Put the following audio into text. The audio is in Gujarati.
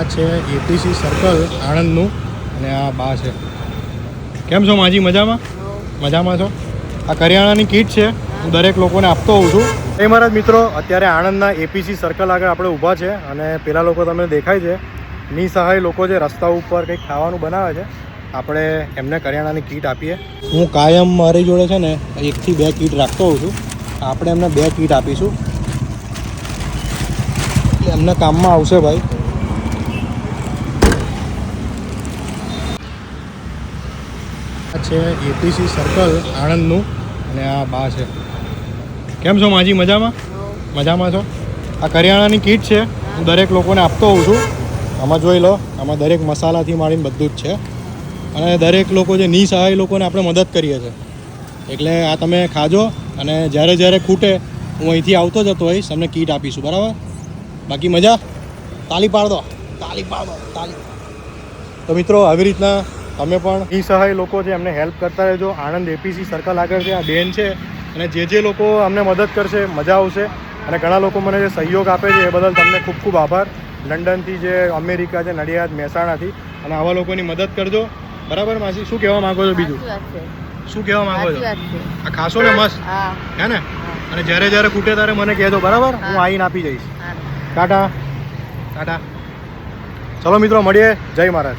આ છે એપીસી સર્કલ આણંદનું અને આ બા છે. કેમ છો માજી? મજામાં? મજામાં છો? આ કરિયાણાની કીટ છે, હું દરેક લોકોને આપતો હોઉં છું. એ મારા મિત્રો, અત્યારે આણંદના એપીસી સર્કલ આગળ આપણે ઊભા છે અને પેલા લોકો તમને દેખાય છે, નિસહાય લોકો જે રસ્તા ઉપર કંઈક ખાવાનું બનાવે છે, આપણે એમને કરિયાણાની કીટ આપીએ. હું કાયમ મારી જોડે છે ને 1 થી 2 કીટ રાખતો હોઉં છું. આપણે એમને 2 કીટ આપીશું, એટલે એમને કામમાં આવશે ભાઈ. આ છે એપીસી સર્કલ આણંદનું અને આ બા છે. કેમ છો માજી? મજામાં? મજામાં છો? આ કરિયાણાની કીટ છે, હું દરેક લોકોને આપતો હોઉં છું. આમાં જોઈ લો, આમાં દરેક મસાલાથી માંડીને બધું જ છે અને દરેક લોકો જે નિસહાય લોકોને આપણે મદદ કરીએ છીએ. એટલે આ તમે ખાજો અને જ્યારે જ્યારે ખૂટે હું અહીંથી આવતો જતો હોઈશ, તમને કીટ આપીશું, બરાબર? બાકી મજા? તાલી પાડ દો, તાલી પાડ દો, તાલી. તો મિત્રો, આવી રીતના તમે પણ નિસહાય લોકો છે એમને હેલ્પ કરતા રહેજો. આણંદ એપીસી સર્કલ આગળ છે, આ બેન છે અને જે લોકો અમને મદદ કરશે મજા આવશે. અને ઘણા લોકો મને જે સહયોગ આપે છે એ બદલ તમને ખૂબ ખૂબ આભાર. લંડનથી, જે અમેરિકા છે, નડિયાદ, મહેસાણાથી, અને આવા લોકોની મદદ કરજો, બરાબર માસી? શું કહેવા માંગો છો બીજું? શું કહેવા માંગો છો? આ ખાશો ને મસ્ત, હે ને? અને જ્યારે જ્યારે ખૂટે ત્યારે મને કહેજો, બરાબર? હું આવીને આપી જઈશ. ટાટા ટાટા. ચલો મિત્રો, મળીએ. જય મહારાજ.